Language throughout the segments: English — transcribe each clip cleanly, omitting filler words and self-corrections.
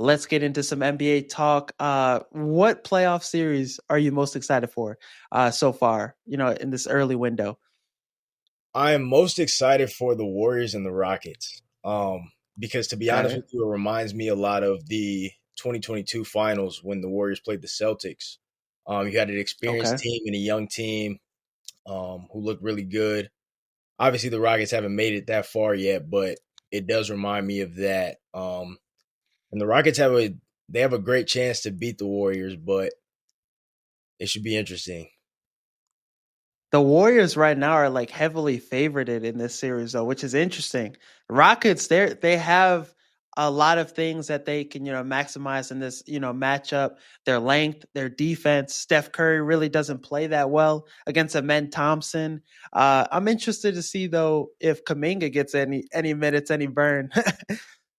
Let's get into some NBA talk. What playoff series are you most excited for so far, in this early window? I am most excited for the Warriors and the Rockets. Because to be honest Okay. with you, it reminds me a lot of the 2022 finals when the Warriors played the Celtics. You had an experienced Okay. team and a young team who looked really good. Obviously, the Rockets haven't made it that far yet, but it does remind me of that. And the Rockets have a great chance to beat the Warriors, but it should be interesting. The Warriors right now are like heavily favorited in this series though, which is interesting. Rockets, they have a lot of things that they can, maximize in this, matchup. Their length, their defense. Steph Curry really doesn't play that well against Amen Thompson. I'm interested to see though if Kaminga gets any minutes, any burn.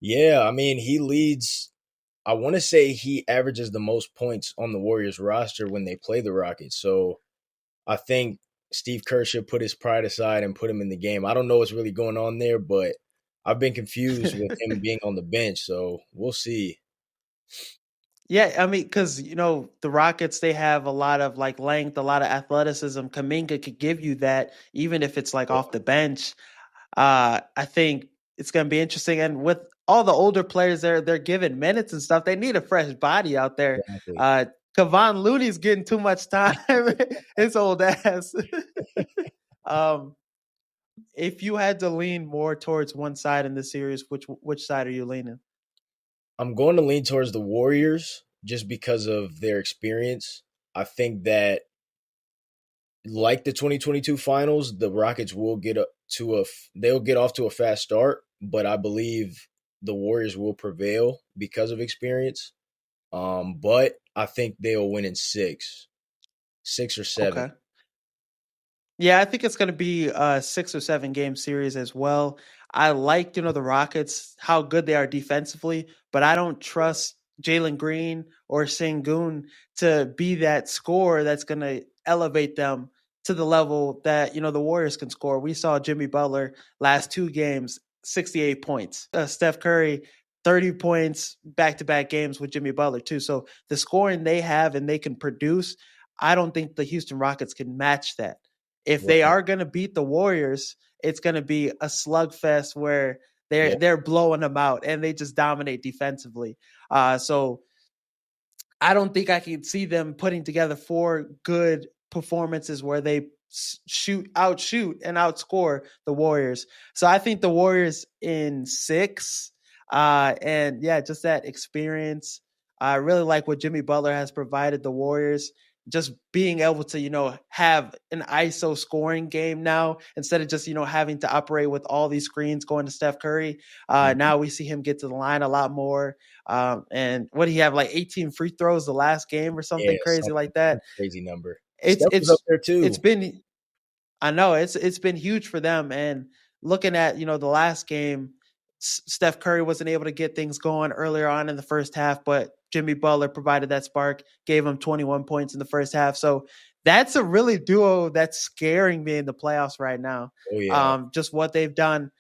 Yeah, I mean, he leads. I want to say he averages the most points on the Warriors roster when they play the Rockets. So I think Steve Kerr should put his pride aside and put him in the game. I don't know what's really going on there, but I've been confused with him being on the bench. So we'll see. Yeah, I mean, because the Rockets, they have a lot of like length, a lot of athleticism. Kaminga could give you that, even if it's like off the bench. I think it's going to be interesting, and with all the older players, they're given minutes and stuff. They need a fresh body out there. Exactly. Uh, Kevon Looney's getting too much time. His old ass. um, if you had to lean more towards one side in the series, which side are you leaning? I'm going to lean towards the Warriors just because of their experience. I think that like the 2022 finals, the Rockets will they'll get off to a fast start, but I believe the Warriors will prevail because of experience. But I think they'll win in six or seven. Okay. Yeah, I think it's going to be a 6 or 7 game series as well. I like, the Rockets, how good they are defensively, but I don't trust Jalen Green or Sengun to be that scorer that's going to elevate them to the level that, the Warriors can score. We saw Jimmy Butler last 2 games, 68 points. Steph Curry, 30 points back to back games with Jimmy Butler, too. So the scoring they have and they can produce, I don't think the Houston Rockets can match that. If they Right. are going to beat the Warriors, it's going to be a slugfest where they're Yeah. they're blowing them out and they just dominate defensively. So I don't think I can see them putting together 4 good performances where they outshoot, and outscore the Warriors. So I think the Warriors in 6. And yeah, just that experience. I really like what Jimmy Butler has provided the Warriors. Just being able to, have an ISO scoring game now instead of just, having to operate with all these screens going to Steph Curry. Mhm. Now we see him get to the line a lot more. And what do he have, like 18 free throws the last game or Yeah, something crazy like that? some crazy number. It's Steph was up it's there it's too. been I know it's been huge for them. And looking at the last game, Steph Curry wasn't able to get things going earlier on in the first half, but Jimmy Butler provided that spark, gave him 21 points in the first half. So that's a really duo that's scaring me in the playoffs right now. Oh yeah. Just what they've done.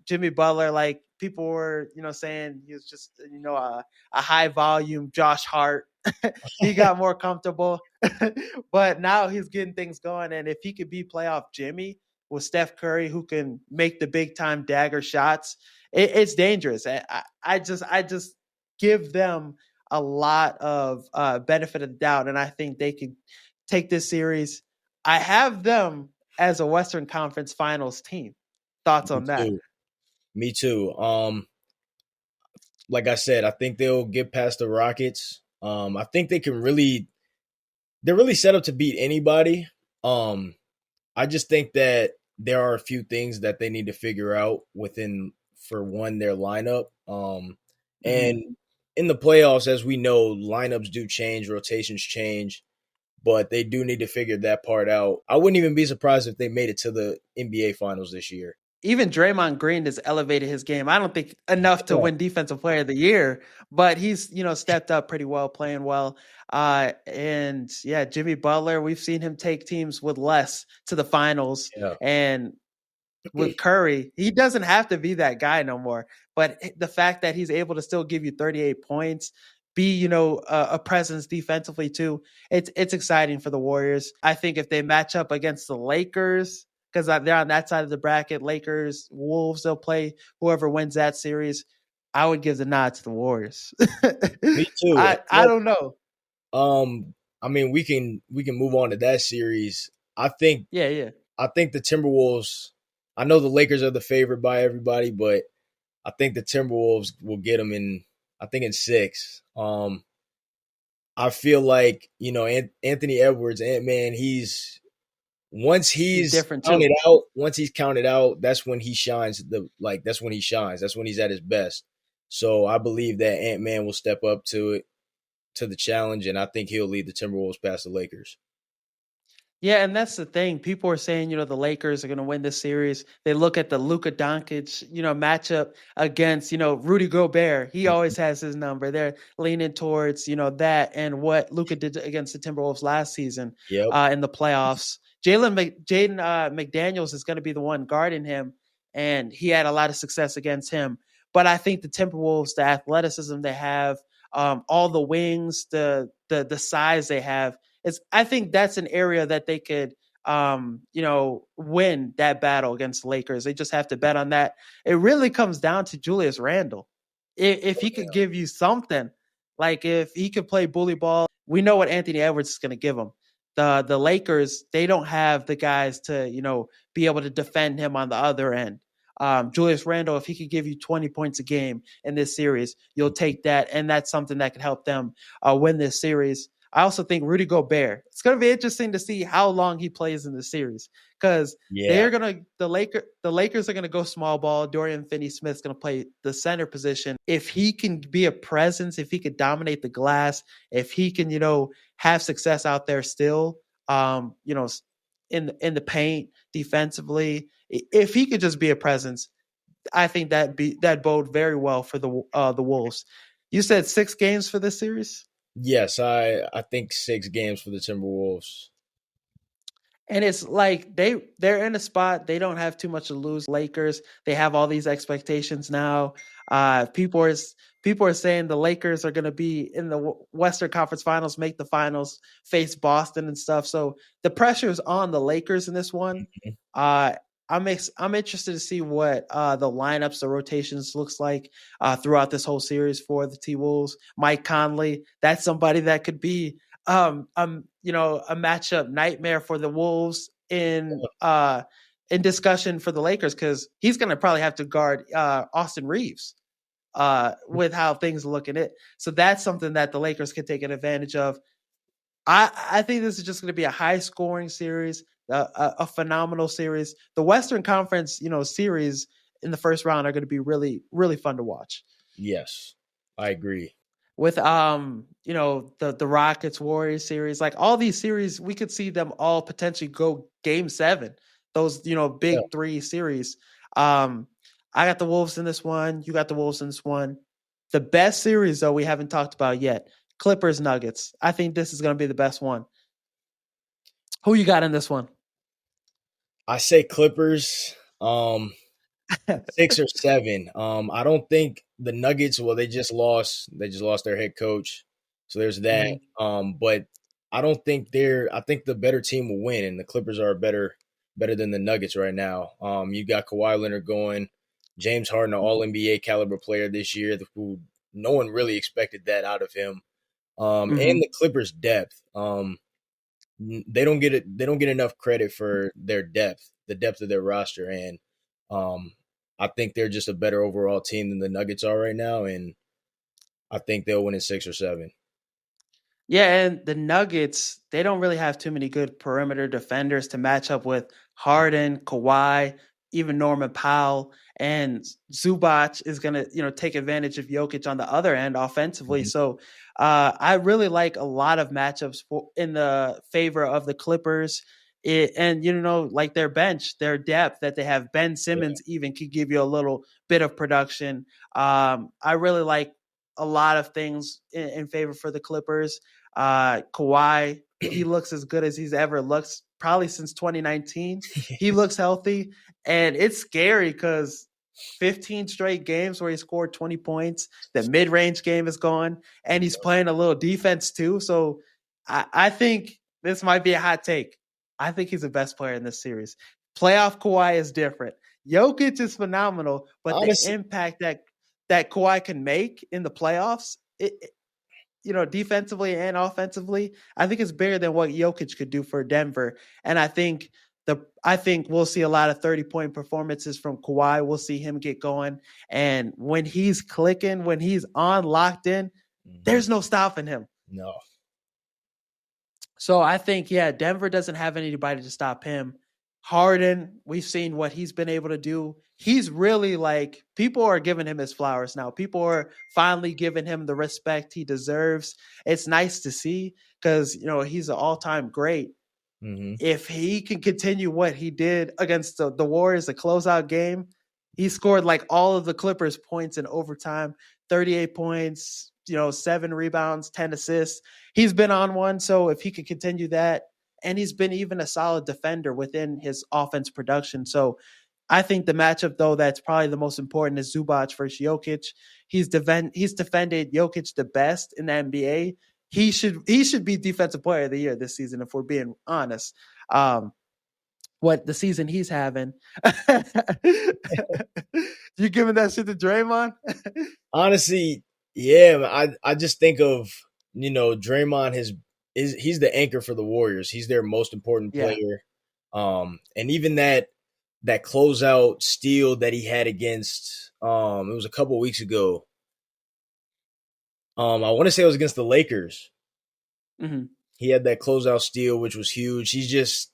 Jimmy Butler, like people were, saying he was just, a high volume Josh Hart. He got more comfortable, but now he's getting things going. And if he could be playoff Jimmy with Steph Curry, who can make the big time dagger shots, it's dangerous. I just give them a lot of benefit of the doubt, and I think they could take this series. I have them as a Western Conference Finals team. Thoughts Me on that? too. Me too. Like I said, I think they'll get past the Rockets. I think they're really set up to beat anybody. Um, I just think that there are a few things that they need to figure out within, for one, their lineup. And Hmm. in the playoffs, as we know, lineups do change, rotations change, but they do need to figure that part out. I wouldn't even be surprised if they made it to the NBA finals this year. Even Draymond Green has elevated his game. I don't think enough to Yeah. win Defensive Player of the Year, but he's stepped up pretty well, playing well. And yeah, Jimmy Butler, we've seen him take teams with less to the finals, Yeah. and with Curry. He doesn't have to be that guy no more. But the fact that he's able to still give you 38 points, be a presence defensively too, it's exciting for the Warriors. I think if they match up against the Lakers, because they're on that side of the bracket, Lakers, Wolves, they'll play whoever wins that series. I would give the nod to the Warriors. Me too. I don't know. I mean, we can move on to that series. I think Yeah, yeah. I think the Timberwolves. I know the Lakers are the favorite by everybody, but I think the Timberwolves will get them in. I think in six. I feel like Anthony Edwards, Ant Man. Once He's he's different too. counted out. Once he's counted out, that's when he shines. That's when he shines. That's when he's at his best. So I believe that Ant Man will step up to the challenge, and I think he'll lead the Timberwolves past the Lakers. Yeah, and that's the thing. People are saying, the Lakers are going to win this series. They look at the Luka Doncic, matchup against, Rudy Gobert. He always has his number. They're leaning towards, that and what Luka did against the Timberwolves last season Yep. in the playoffs. Jaden McDaniels is going to be the one guarding him, and he had a lot of success against him. But I think the Timberwolves, the athleticism they have, all the wings, the size they have, I think that's an area that they could win that battle against the Lakers. They just have to bet on that. It really comes down to Julius Randle. If he could give you something, like if he could play bully ball, we know what Anthony Edwards is going to give him. The Lakers, they don't have the guys to be able to defend him on the other end. Julius Randle, if he could give you 20 points a game in this series, you'll take that, and that's something that could help them win this series. I also think Rudy Gobert. It's going to be interesting to see how long he plays in the series because Yeah. the Lakers are going to go small ball. Dorian Finney-Smith's going to play the center position. If he can be a presence, if he could dominate the glass, if he can have success out there still, in the paint defensively, if he could just be a presence, I think that bode very well for the Wolves. You said 6 games for this series? Yes, I think 6 games for the Timberwolves. And it's like they're in a spot they don't have too much to lose. Lakers, they have all these expectations now. People are saying the Lakers are going to be in the Western Conference Finals, make the finals, face Boston and stuff. So the pressure is on the Lakers in this one. Uh, I'm interested to see what the lineups, the rotations looks like throughout this whole series for the T Wolves. Mike Conley, that's somebody that could be a matchup nightmare for the Wolves in discussion for the Lakers because he's going to probably have to guard Austin Reeves with how things are looking at. So that's something that the Lakers can take an advantage of. I think this is just going to be a high scoring series, a phenomenal series. The Western Conference, series in the first round are going to be really, really fun to watch. Yes, I agree. With the Rockets Warriors series, like all these series, we could see them all potentially go game 7. Those Yeah. big 3 series. I got the Wolves in this one. You got the Wolves in this one. The best series though we haven't talked about yet. Clippers Nuggets. I think this is going to be the best one. Who you got in this one? I say Clippers. 6 or 7. I don't think the Nuggets. Well, they just lost. They just lost their head coach, so there's that. Mhm. But I don't think they're. I think the better team will win, and the Clippers are better than the Nuggets right now. You got Kawhi Leonard going, James Harden, an All NBA caliber player this year, who no one really expected that out of him. And Mhm. the Clippers' depth. They don't get it. They don't get enough credit for their depth, the depth of their roster, and um, I think they're just a better overall team than the Nuggets are right now, and I think they'll win in 6 or 7. Yeah, and the Nuggets, they don't really have too many good perimeter defenders to match up with Harden, Kawhi, even Norman Powell, and Zubac is going to, take advantage of Jokic on the other end offensively. Mhm. So I really like a lot of matchups in the favor of the Clippers. And, like their bench, their depth that they have, Ben Yeah. Simmons even could give you a little bit of production. I really like a lot of things in favor for the Clippers. Kawhi, he looks as good as he's ever looked probably since 2019. He looks healthy, and it's scary because 15 straight games where he scored 20 points. The mid range game is gone, and he's playing a little defense too. So I think this might be a hot take. I think he's the best player in this series. Playoff Kawhi is different. Jokic is phenomenal, but the Honestly, impact that Kawhi can make in the playoffs, defensively and offensively, I think it's bigger than what Jokic could do for Denver. And I think we'll see a lot of 30-point performances from Kawhi. We'll see him get going. And when he's clicking, when he's on locked in, there's no stopping him. no. So I think, yeah, Denver doesn't have anybody to stop him. Harden, we've seen what he's been able to do. He's really like, people are giving him his flowers now. People are finally giving him the respect he deserves. It's nice to see because, he's an all-time great. Mm-hmm. If he can continue what he did against the Warriors, the closeout game, he scored like all of the Clippers' points in overtime, 38 points, 7 rebounds, 10 assists. He's been on one. So if he could continue that, and he's been even a solid defender within his offense production. So I think the matchup, though, that's probably the most important is Zubac versus Jokic. He's defended Jokic the best in the NBA. He should be Defensive Player of the Year this season, if we're being honest. What the season he's having. You giving that shit to Draymond? Honestly, yeah. I just think of Draymond he's the anchor for the Warriors. He's their most important Yeah. player. And even that closeout steal that he had against it was a couple weeks ago. I want to say it was against the Lakers. Mm-hmm. He had that closeout steal, which was huge. He's just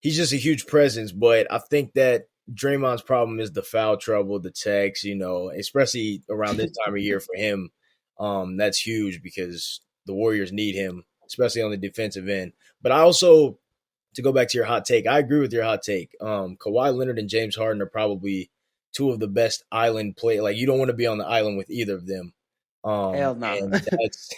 a huge presence. But I think that Draymond's problem is the foul trouble, the text, especially around this time of year for him. That's huge because the Warriors need him, especially on the defensive end. But I also, to go back to your hot take, I agree with your hot take. Kawhi Leonard and James Harden are probably two of the best island play. Like, you don't want to be on the island with either of them. Hell no. And that's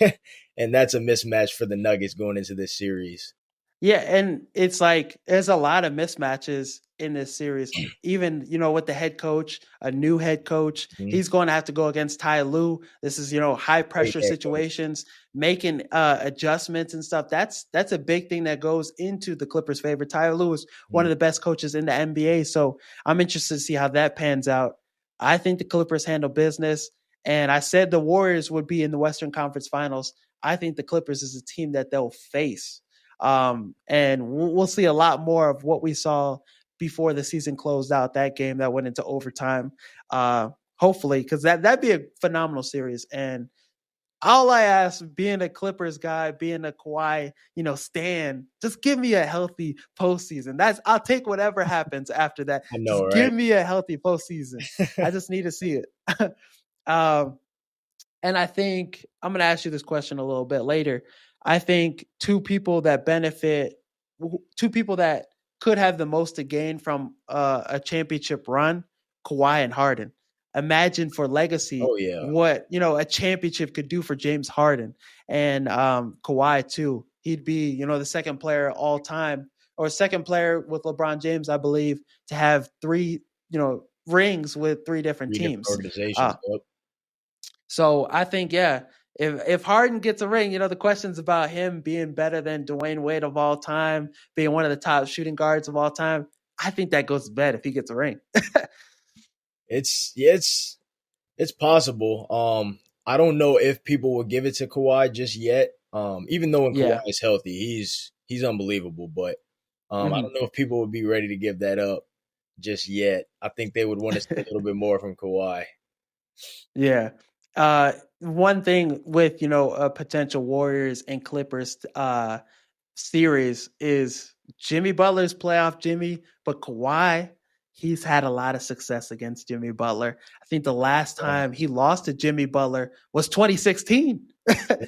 that's a mismatch for the Nuggets going into this series. Yeah, and it's like there's a lot of mismatches in this series. Even, with the head coach, a new head coach, Mm-hmm. he's going to have to go against Ty Lue. This is, high Great pressure head coach. situations, making adjustments and stuff. That's a big thing that goes into the Clippers' favor. Ty Lue is one of the best coaches in the NBA, so I'm interested to see how that pans out. I think the Clippers handle business, and I said the Warriors would be in the Western Conference Finals. I think the Clippers is a team that they'll face. And we'll see a lot more of what we saw before the season closed out, that game that went into overtime. Hopefully, because that'd be a phenomenal series. And all I ask, being a Clippers guy, being a Kawhi, stan, just give me a healthy postseason. I'll take whatever happens after that. I know, Just right? give me a healthy postseason. I just need to see it. um, and I think I'm going to ask you this question a little bit later. I think two people that could have the most to gain from a championship run, Kawhi and Harden. Imagine for legacy Oh yeah. what a championship could do for James Harden and Kawhi too. He'd be the second player all time, or second player with LeBron James, I believe, to have three rings with three different 3 different teams. organizations. Yep. So I think, yeah, if Harden gets a ring, the questions about him being better than Dwayne Wade of all time, being one of the top shooting guards of all time, I think that goes to bed if he gets a ring. It's possible. I don't know if people will give it to Kawhi just yet. Even though when Kawhi Yeah. is healthy, he's unbelievable. But I Mhm. don't know if people would be ready to give that up just yet. I think they would want to see a little bit more from Kawhi. Yeah. One thing with, a potential Warriors and Clippers series is Jimmy Butler's playoff Jimmy, but Kawhi, he's had a lot of success against Jimmy Butler. I think the last Yeah. time he lost to Jimmy Butler was 2016.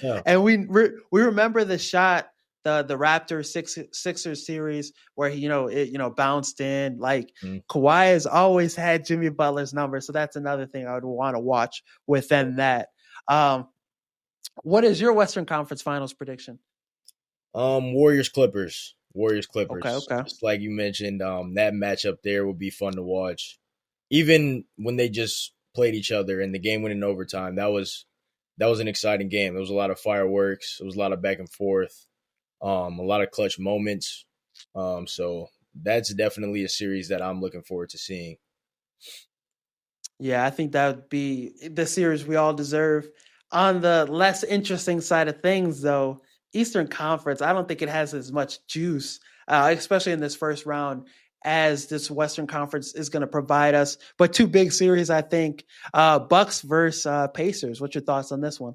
Yeah. And we remember the shot, the Raptors Sixers series where he, it bounced in. Like, Mhm. Kawhi has always had Jimmy Butler's number, so that's another thing I would want to watch within that. What is your Western Conference Finals prediction? Warriors Clippers. Warriors Okay, Clippers. okay. Just like you mentioned, that matchup there would be fun to watch. Even when they just played each other and the game went in overtime, that was an exciting game. There was a lot of fireworks. It was a lot of back and forth. A lot of clutch moments. So that's definitely a series that I'm looking forward to seeing. Yeah, I think that would be the series we all deserve. On the less interesting side of things, though, Eastern Conference, I don't think it has as much juice, especially in this first round, as this Western Conference is going to provide us. But two big series, I think, Bucks versus Pacers. What's your thoughts on this one?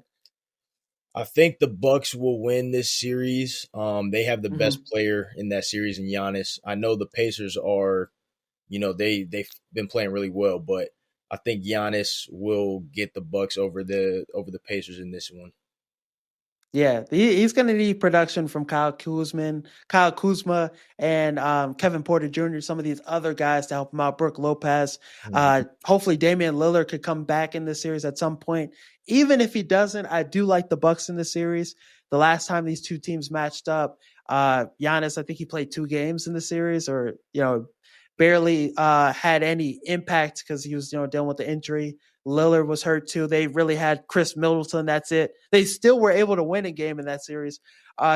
I think the Bucks will win this series. They have the best Hmm. player in that series in Giannis. I know the Pacers are, they've been playing really well, but I think Giannis will get the Bucks over the Pacers in this one. Yeah, he's going to need production from Kyle Kuzma, and Kevin Porter Jr. Some of these other guys to help him out. Brooke Lopez. Mhm. Hopefully, Damian Lillard could come back in this series at some point. Even if he doesn't, I do like the Bucks in this series. The last time these two teams matched up, Giannis, I think he played 2 games in the series, or barely had any impact because he was dealing with the injury. Lillard was hurt too. They really had Chris Middleton. That's it. They still were able to win a game in that series.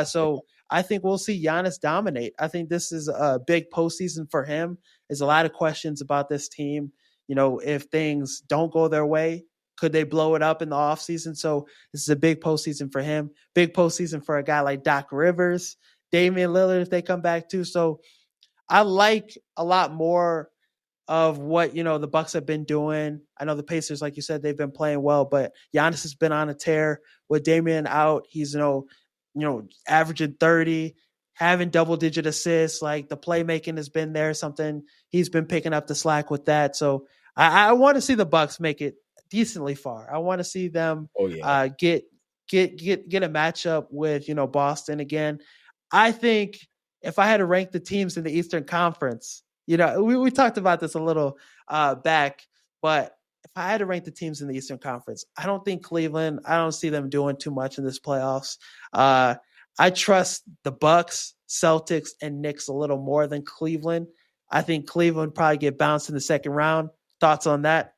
So I think we'll see Giannis dominate. I think this is a big postseason for him. There's a lot of questions about this team. If things don't go their way, could they blow it up in the offseason? So this is a big postseason for him. Big postseason for a guy like Doc Rivers, Damian Lillard if they come back too. So I like a lot more of what the Bucks have been doing. I know the Pacers, like you said, they've been playing well, but Giannis has been on a tear with Damian out. He's averaging 30, having double digit assists. Like the playmaking has been there. Something he's been picking up the slack with that. So I want to see the Bucks make it decently far. I want to see them Oh yeah. get a matchup with Boston again. I think if I had to rank the teams in the Eastern Conference, we talked about this a little back, but if I had to rank the teams in the Eastern Conference, I don't think Cleveland. I don't see them doing too much in this playoffs. Uh, I trust the Bucks, Celtics, and Knicks a little more than Cleveland. I think Cleveland probably get bounced in the second round. Thoughts on that?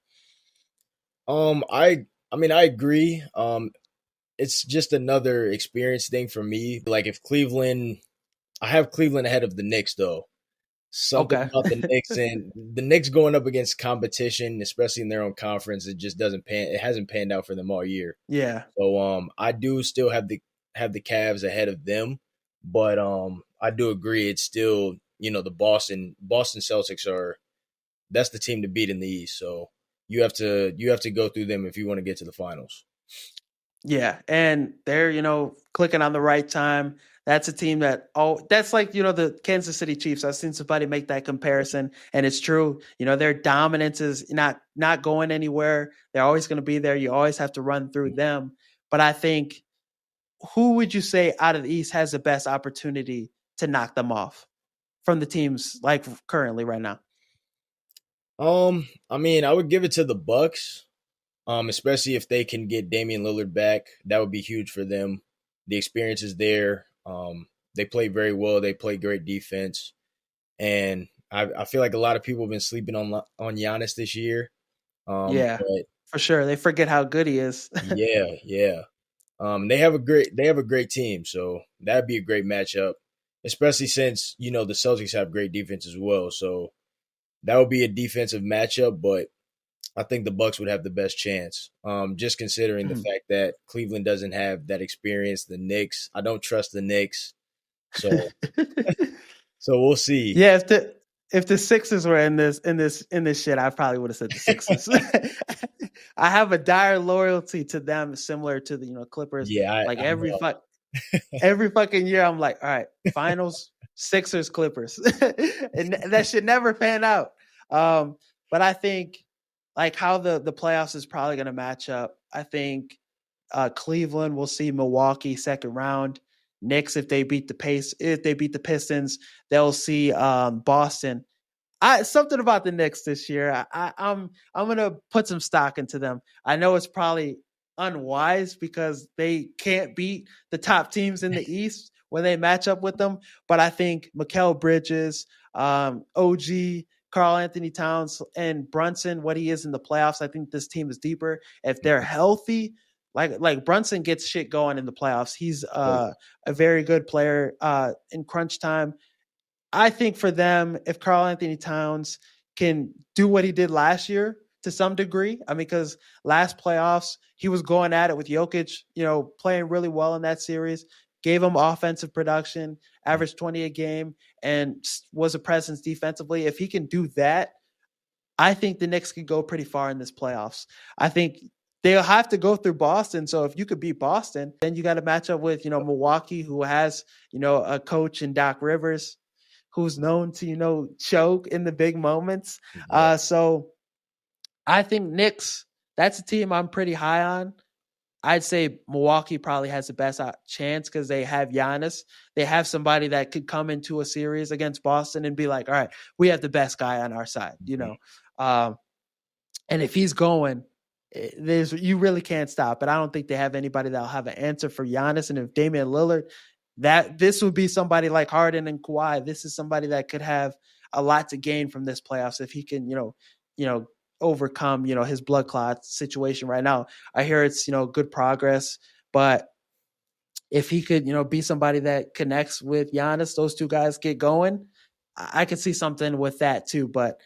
I agree. It's just another experience thing for me. Like if Cleveland, I have Cleveland ahead of the Knicks though. Something Okay. about the Knicks and the Knicks going up against competition, especially in their own conference, it just doesn't pan. It hasn't panned out for them all year. Yeah. So I do still have the Cavs ahead of them, but I do agree it's still the Boston Celtics are that's the team to beat in the East. So you have to go through them if you want to get to the finals. Yeah, and they're clicking on the right time. That's a team that's like the Kansas City Chiefs. I've seen somebody make that comparison, and it's true. Their dominance is not going anywhere. They're always going to be there. You always have to run through them. But I think, who would you say out of the East has the best opportunity to knock them off from the teams like currently right now? I would give it to the Bucks. Especially if they can get Damian Lillard back, that would be huge for them. The experience is there. They play very well. They play great defense, and I feel like a lot of people have been sleeping on Giannis this year. Yeah, But for sure. They forget how good he is. yeah, yeah. They have a great team, so that'd be a great matchup, especially since the Celtics have great defense as well. So that would be a defensive matchup, but I think the Bucks would have the best chance. Just considering the fact that Cleveland doesn't have that experience. The Knicks, I don't trust the Knicks, so so we'll see. Yeah, if the Sixers were in this shit, I probably would have said the Sixers. I have a dire loyalty to them, similar to the Clippers. Yeah, Like I know. every fucking year, I'm like, all right, finals, Sixers, Clippers, and that should never pan out. But I think like how the playoffs is probably going to match up. I think Cleveland will see Milwaukee second round. Knicks, if they beat the Pistons, they'll see Boston. Something about the Knicks this year. I'm gonna put some stock into them. I know it's probably unwise because they can't beat the top teams in the East, when they match up with them. But I think Mikal Bridges, OG, Carl Anthony Towns, and Brunson, what he is in the playoffs, I think this team is deeper. If they're healthy, like Brunson gets shit going in the playoffs. He's Oh yeah. a very good player in crunch time. I think for them, if Carl Anthony Towns can do what he did last year to some degree, I mean, because last playoffs he was going at it with Jokic, playing really well in that series, gave him offensive production, averaged 20 a game, and was a presence defensively. If he can do that, I think the Knicks could go pretty far in this playoffs. I think they'll have to go through Boston. So if you could beat Boston, then you got to match up with, Milwaukee, who has, a coach in Doc Rivers who's known to, choke in the big moments. Yeah. So I think Knicks, that's a team I'm pretty high on. I'd say Milwaukee probably has the best chance because they have Giannis. They have somebody that could come into a series against Boston and be like, all right, we have the best guy on our side, Um, and if he's going, you really can't stop. But I don't think they have anybody that'll have an answer for Giannis. And if Damian Lillard, that this would be somebody like Harden and Kawhi. This is somebody that could have a lot to gain from this playoffs if he can, overcome, his blood clot situation right now. I hear it's, good progress, but if he could, be somebody that connects with Giannis, those two guys get going, I could see something with that too. But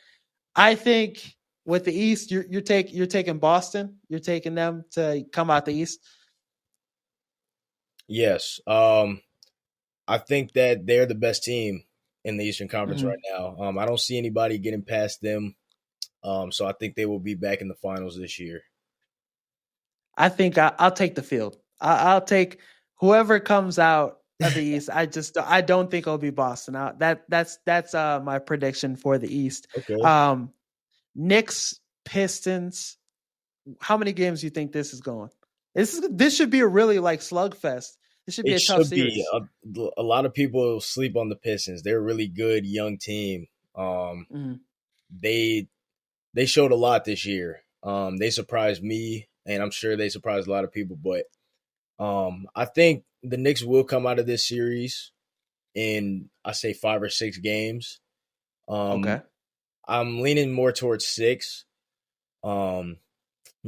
I think with the East, you're taking Boston. You're taking them to come out the East. Yes. I think that they're the best team in the Eastern Conference Mm-hmm. right now. I don't see anybody getting past them. So I think they will be back in the finals this year. I think I'll take the field. I'll take whoever comes out of the East. I don't think it'll be Boston. That's my prediction for the East. Okay. Um, Knicks, Pistons. How many games do you think this is going? This should be a really like slugfest. This should be It a tough should be. series. A lot of people sleep on the Pistons. They're a really good young team. Mm-hmm. They they showed a lot this year. They surprised me, and I'm sure they surprised a lot of people. But I think the Knicks will come out of this series in, I say, 5 or 6 games. Um, Okay. I'm leaning more towards six. Um,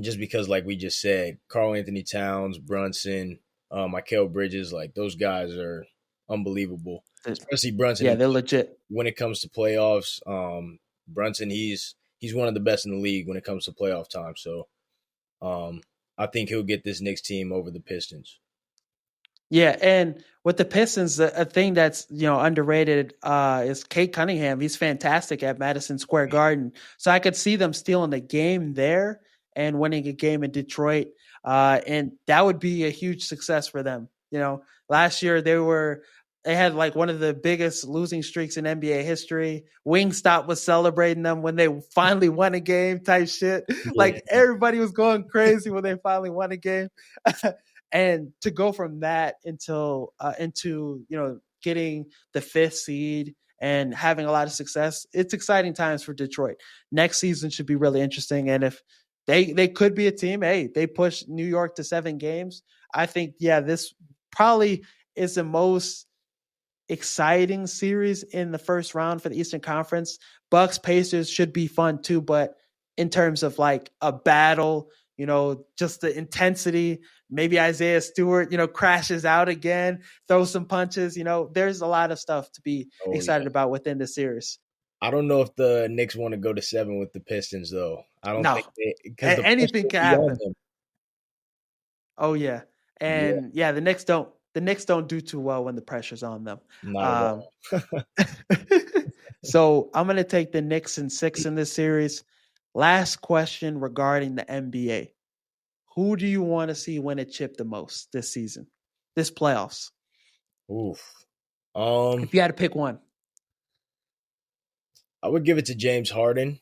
just because, like we just said, Carl Anthony Towns, Brunson, Mikal Bridges, like those guys are unbelievable. Especially Brunson Yeah, they're legit. when it comes to playoffs. Brunson, he's one of the best in the league when it comes to playoff time. So um, I think he'll get this Knicks team over the Pistons. Yeah, and with the Pistons, a thing that's underrated is Kate Cunningham. He's fantastic at Madison Square Garden, so I could see them stealing a game there and winning a game in Detroit, and that would be a huge success for them. Last year they had like one of the biggest losing streaks in NBA history. Wingstop was celebrating them when they finally won a game, type shit. Yeah. Like everybody was going crazy when they finally won a game. And to go from that into getting the fifth seed and having a lot of success, it's exciting times for Detroit. Next season should be really interesting, and if they could be a team, hey, they push New York to 7 games. I think this probably is the most exciting series in the first round for the Eastern Conference. Bucks Pacers should be fun too, but in terms of like a battle, just the intensity, maybe Isaiah Stewart, crashes out again, throws some punches, there's a lot of stuff to be Oh yeah. excited about within the series. I don't know if the Knicks want to go to 7 with the Pistons though. I don't No, think they, because the pressure anything will can be on happen. them. Oh yeah. Yeah, And yeah, the Knicks don't do too well when the pressure's on them. not at Um, all. so I'm going to take the Knicks in 6 in this series. Last question regarding the NBA. Who do you want to see win a chip the most this season, this playoffs? Oof. Um, If you had to pick one. I would give it to James Harden.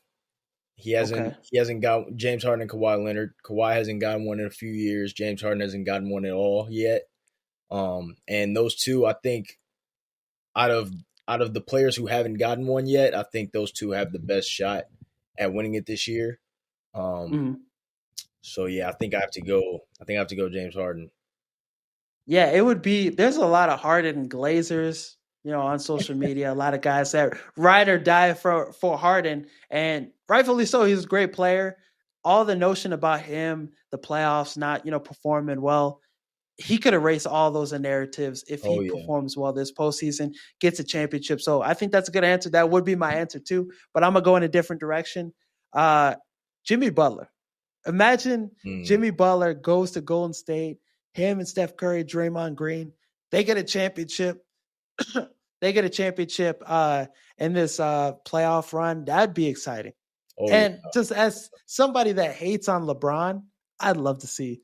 Okay. He hasn't got James Harden and Kawhi Leonard. Kawhi hasn't gotten one in a few years. James Harden hasn't gotten one at all yet. And those two, I think, out of out of the players who haven't gotten one yet, I think those two have the best shot at winning it this year. Um, Mhm. so yeah, I think I have to go. I think I have to go James Harden. Yeah, it would be. There's a lot of Harden Glazers, on social media. A lot of guys that ride or die for Harden, and rightfully so. He's a great player. All the notion about him, the playoffs, not performing well, he could erase all those narratives if he Oh yeah. performs well this postseason, gets a championship. So I think that's a good answer. That would be my answer too. But I'm gonna go in a different direction. Uh, Jimmy Butler. Imagine Mm. Jimmy Butler goes to Golden State, him and Steph Curry, Draymond Green, they get a championship. They get a championship in this playoff run. That'd be exciting. Oh yeah. And just as somebody that hates on LeBron, I'd love to see,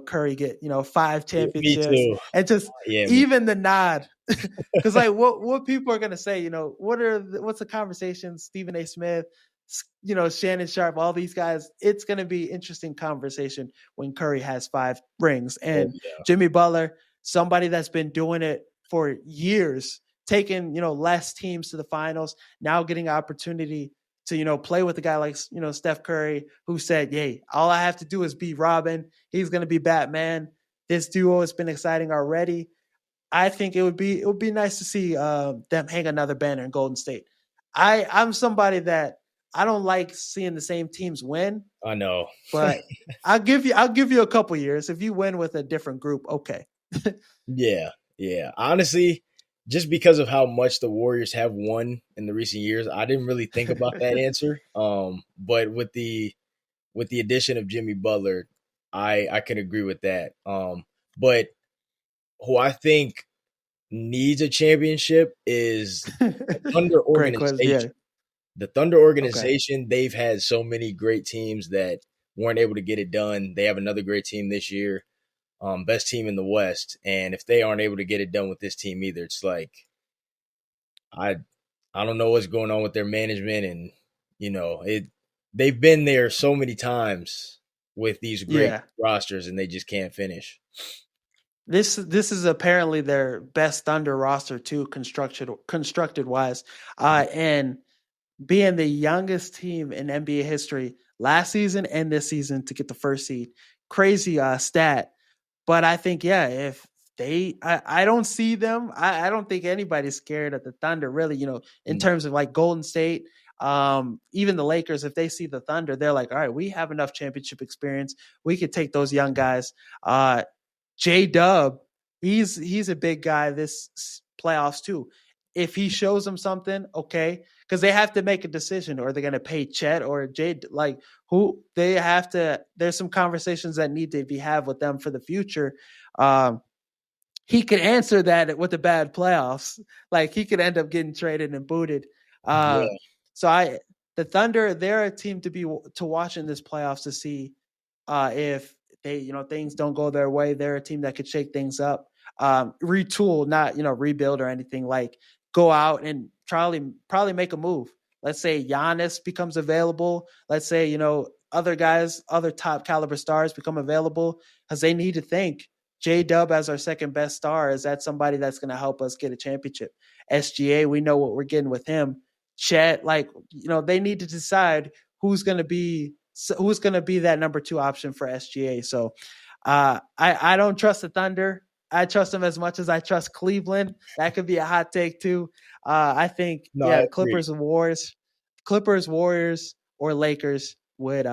Curry get, five Me championships too. and just Yeah, me. even the nod. Because like what people are gonna say, what's the conversation? Stephen A. Smith, Shannon Sharp, all these guys. It's gonna be interesting conversation when Curry has 5 rings Oh and yeah. Jimmy Butler, somebody that's been doing it for years, taking less teams to the finals, now getting an opportunity to play with a guy like Steph Curry, who said, "Hey, all I have to do is be Robin. He's gonna be Batman." This duo has been exciting already. I think it would be nice to see them hang another banner in Golden State. I'm somebody that I don't like seeing the same teams win, I know. but I'll give you a couple years if you win with a different group. Okay. Yeah, yeah. Honestly, just because of how much the Warriors have won in the recent years, I didn't really think about that answer. But with the addition of Jimmy Butler, I can agree with that. But who I think needs a championship is the Thunder Great question. Yeah. organization. The Thunder Okay. organization, they've had so many great teams that weren't able to get it done. They have another great team this year, best team in the West. And if they aren't able to get it done with this team either, it's like I I don't know what's going on with their management, and it. They've been there so many times with these great Yeah. rosters, and they just can't finish. This is apparently their best Thunder roster too, constructed wise, and being the youngest team in NBA history last season and this season to get the first seed. Crazy stat. But I think, yeah, if I don't see them, I don't think anybody's scared of the Thunder, really, in No. terms of like Golden State, even the Lakers, if they see the Thunder, they're like, all right, we have enough championship experience. We could take those young guys. J Dub, he's a big guy this playoffs too. If he shows them something, okay, because they have to make a decision, or they're gonna pay Chet or J, like who they have to. There's some conversations that need to be had with them for the future. Um, he could answer that with the bad playoffs. Like he could end up getting traded and booted. Uh, Yeah. so the Thunder, they're a team to watch in this playoffs to see if they, things don't go their way. They're a team that could shake things up, retool, not rebuild or anything. Like go out and probably make a move. Let's say Giannis becomes available. Let's say other guys, other top caliber stars become available because they need to think. J Dub as our second best star, is that somebody that's going to help us get a championship? SGA, we know what we're getting with him. Chet, like they need to decide who's going to be that number 2 option for SGA. So I don't trust the Thunder. I trust them as much as I trust Cleveland. That could be a hot take too. I think, No, I yeah, agree. Clippers, Warriors, or Lakers would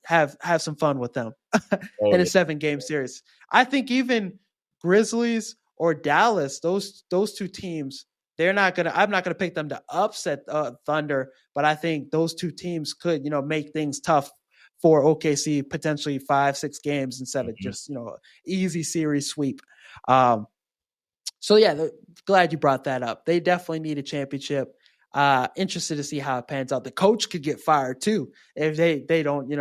have some fun with them Oh in a yeah. 7-game series. I think even Grizzlies or Dallas, those 2 teams, they're not gonna. I'm not gonna pick them to upset Thunder, but I think those 2 teams could make things tough for OKC, potentially 5-6 games instead of Mhm. just easy series sweep. Um, so yeah, glad you brought that up. They definitely need a championship. Interested to see how it pans out. The coach could get fired too if they don't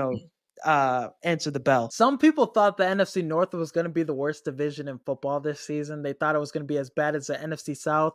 answer the bell. Some people thought the NFC North was going to be the worst division in football this season. They thought it was going to be as bad as the NFC South.